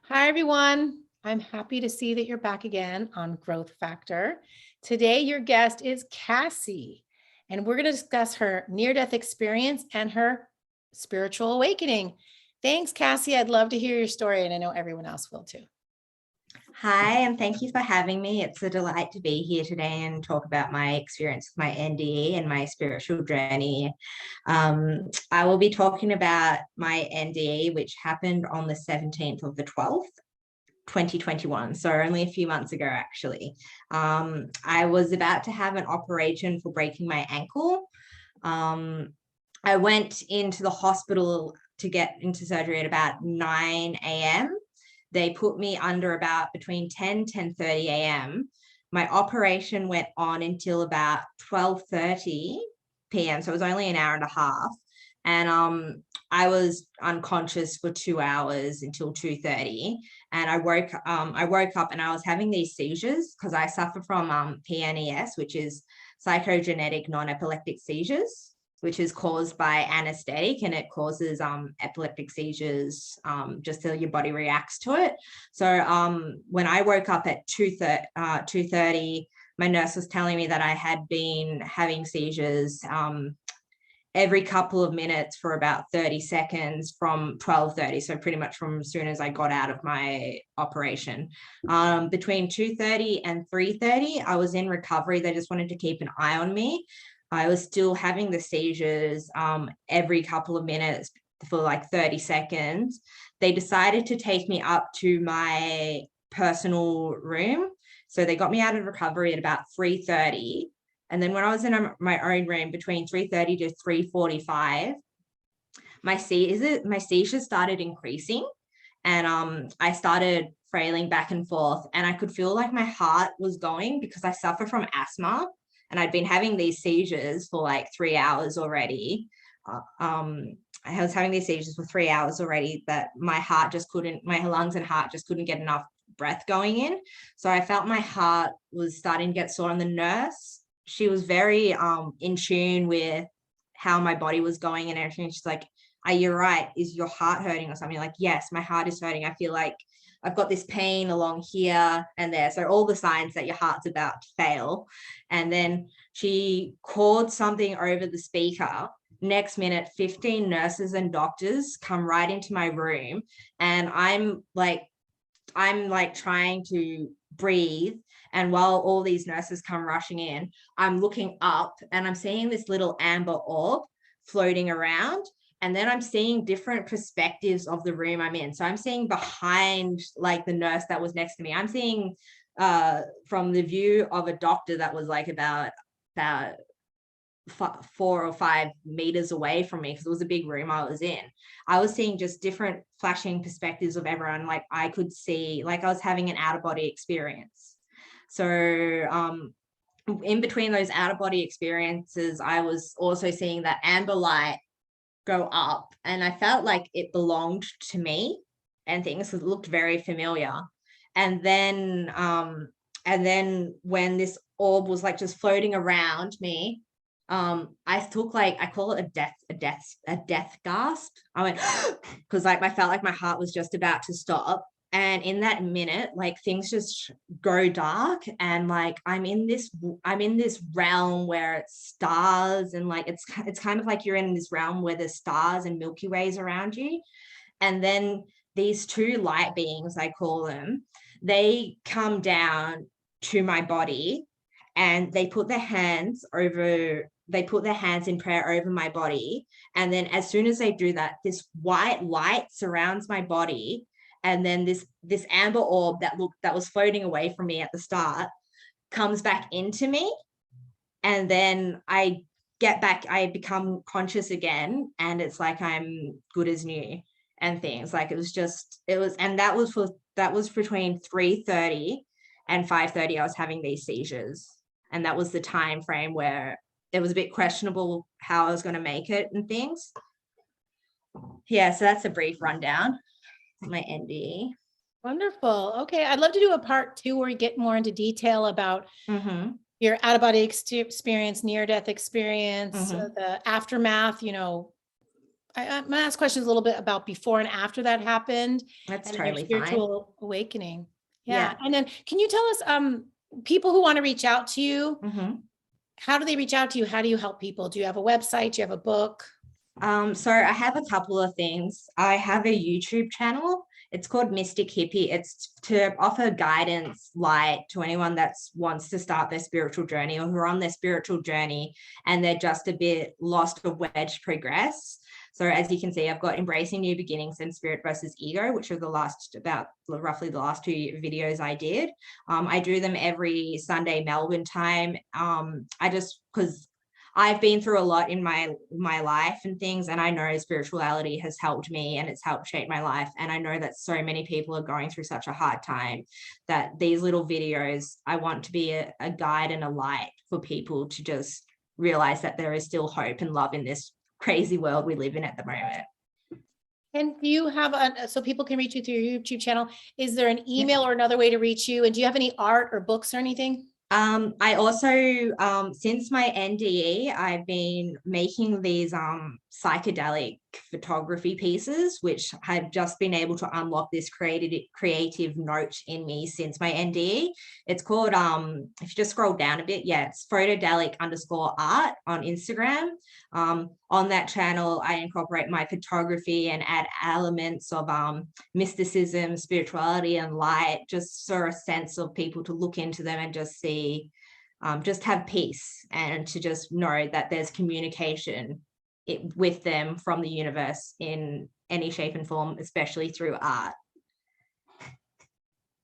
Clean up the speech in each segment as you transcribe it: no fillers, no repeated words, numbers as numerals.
Hi, everyone. I'm happy to see that you're back again on Growth Factor. Today, your guest is Cassie, and we're going to discuss her near death experience and her spiritual awakening. Thanks, Cassie. I'd love to hear your story, and I know everyone else will too. Hi, and thank you for having me. It's a delight to be here today and talk about my experience with my NDE and my spiritual journey. I will be talking about my NDE, which happened on the 17th of the 12th. 2021, so only a few months ago, actually. I was about to have an operation for breaking my ankle. I went into the hospital to get into surgery at about 9 a.m. They put me under about between 10:30 a.m. My operation went on until about 12:30 p.m. So it was only an hour and a half. And I was unconscious for 2 hours until 2:30. And I woke up and I was having these seizures because I suffer from PNES, which is psychogenetic non-epileptic seizures, which is caused by anesthetic, and it causes epileptic seizures just till your body reacts to it. So when I woke up at 2:30, my nurse was telling me that I had been having seizures every couple of minutes for about 30 seconds from 12:30. So pretty much from as soon as I got out of my operation. Between 2:30 and 3:30, I was in recovery. They just wanted to keep an eye on me. I was still having the seizures every couple of minutes for like 30 seconds. They decided to take me up to my personal room. So they got me out of recovery at about 3:30. And then when I was in my own room between 3:30 to 3:45, my seizures started increasing, and I started frailing back and forth, and I could feel like my heart was going because I suffer from asthma, and I'd been having these seizures for like 3 hours already. I was having these seizures for 3 hours already that my lungs and heart just couldn't get enough breath going in. So I felt my heart was starting to get sore. And the nurse, she was very in tune with how my body was going and everything. She's like, "Are you right? Is your heart hurting or something?" Like, "Yes, my heart is hurting. I feel like I've got this pain along here and there." So all the signs that your heart's about to fail. And then she called something over the speaker. Next minute, 15 nurses and doctors come right into my room, and I'm like trying to breathe. And while all these nurses come rushing in, I'm looking up and I'm seeing this little amber orb floating around. And then I'm seeing different perspectives of the room I'm in. So I'm seeing behind like the nurse that was next to me. I'm seeing from the view of a doctor that was like about 4 or 5 meters away from me, because it was a big room I was in. I was seeing just different flashing perspectives of everyone. Like I could see, like I was having an out of body experience. So in between those out of body experiences, I was also seeing that amber light go up, and I felt like it belonged to me and things. It looked very familiar. And then when this orb was like just floating around me, I took like, I call it a death gasp. I went because like I felt like my heart was just about to stop. And in that minute, like things just go dark, and like I'm in this realm where it's stars, and like it's kind of like you're in this realm where there's stars and Milky Ways around you. And then these two light beings, I call them, they come down to my body, and they put their hands in prayer over my body. And then as soon as they do that, this white light surrounds my body. And then this amber orb that was floating away from me at the start comes back into me. And then I become conscious again, and it's like I'm good as new and things. Like and that was between 3:30 and 5:30. I was having these seizures. And that was the time frame where it was a bit questionable how I was going to make it and things. Yeah, so that's a brief rundown of my NDE. Wonderful. Okay. I'd love to do a part 2 where we get more into detail about Mm-hmm. your out of body experience, near death experience, Mm-hmm. the aftermath, my last question is a little bit about before and after that happened That's and then your totally fine. spiritual awakening. Yeah. Yeah. And then can you tell us, people who want to reach out to you, Mhm. how do they reach out to you? How do you help people? Do you have a website? Do you have a book? So I have a couple of things. I have a YouTube channel. It's called Mystic Hippie. It's to offer guidance, light to anyone that wants to start their spiritual journey or who are on their spiritual journey and they're just a bit lost of where to progress. So as you can see, I've got Embracing New Beginnings and Spirit versus Ego, which are roughly the last 2 videos I did. I do them every Sunday Melbourne time. Because I've been through a lot in my life and things, and I know spirituality has helped me and it's helped shape my life. And I know that so many people are going through such a hard time that these little videos, I want to be a guide and a light for people to just realize that there is still hope and love in this crazy world we live in at the moment. And do you have so people can reach you through your YouTube channel? Is there an email or another way to reach you? And do you have any art or books or anything? I also, since my NDE, I've been making these psychedelic photography pieces, which have just been able to unlock this creative note in me since my NDE. It's called, if you just scroll down a bit, it's photodelic_art on Instagram. On that channel, I incorporate my photography and add elements of mysticism, spirituality, and light, just for a sense of people to look into them and just see, just have peace and to just know that there's communication with them from the universe in any shape and form, especially through art.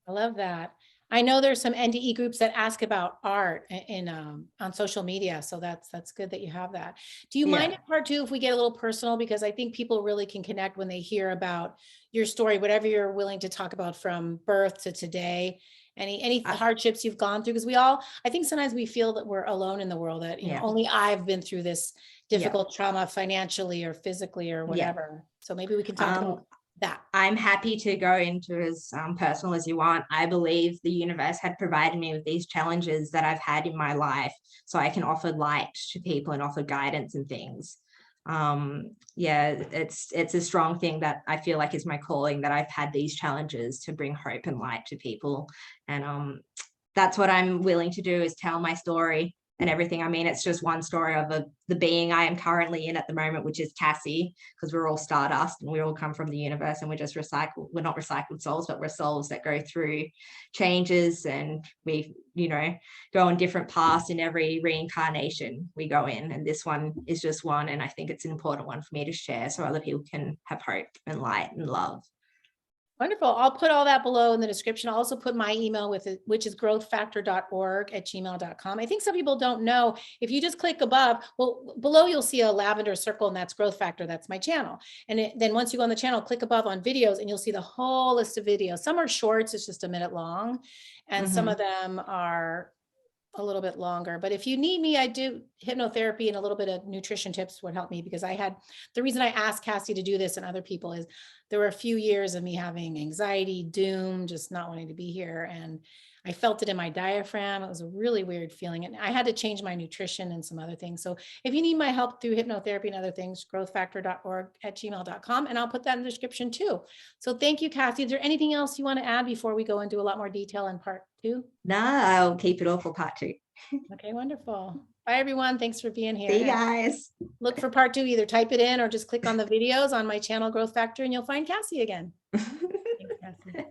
I love that. I know there's some NDE groups that ask about art in on social media. So that's good that you have that. Do you mind in part two if we get a little personal? Because I think people really can connect when they hear about your story, whatever you're willing to talk about from birth to today, any hardships you've gone through. Because I think sometimes we feel that we're alone in the world, that, only I've been through this difficult trauma financially or physically or whatever. So maybe we can talk about that. I'm happy to go into as personal as you want. I believe the universe had provided me with these challenges that I've had in my life so I can offer light to people and offer guidance and things. It's a strong thing that I feel like is my calling, that I've had these challenges to bring hope and light to people. And that's what I'm willing to do, is tell my story and everything. I mean, it's just one story of the being I am currently in at the moment, which is Cassie, because we're all stardust and we all come from the universe and we're just recycled. We're not recycled souls, but we're souls that go through changes, and we, go on different paths in every reincarnation we go in. And this one is just one. And I think it's an important one for me to share so other people can have hope and light and love. Wonderful. I'll put all that below in the description. I'll also put my email with it, which is growthfactor.org@gmail.com. I think some people don't know, if you just click above, well, below you'll see a lavender circle, and that's Growth Factor. That's my channel. And then once you go on the channel, click above on videos and you'll see the whole list of videos. Some are shorts, it's just a minute long. And some of them are a little bit longer, but if you need me, I do hypnotherapy, and a little bit of nutrition tips would help me, because the reason I asked Cassie to do this and other people is there were a few years of me having anxiety, doom, just not wanting to be here. And I felt it in my diaphragm. It was a really weird feeling. And I had to change my nutrition and some other things. So if you need my help through hypnotherapy and other things, growthfactor.org@gmail.com. And I'll put that in the description too. So thank you, Cassie. Is there anything else you want to add before we go into a lot more detail in part two? No, I'll keep it all for part two. Okay, wonderful. Bye, everyone. Thanks for being here. See you guys. Look for part two, either type it in or just click on the videos on my channel, Growth Factor, and you'll find Cassie again. Thanks, Cassie.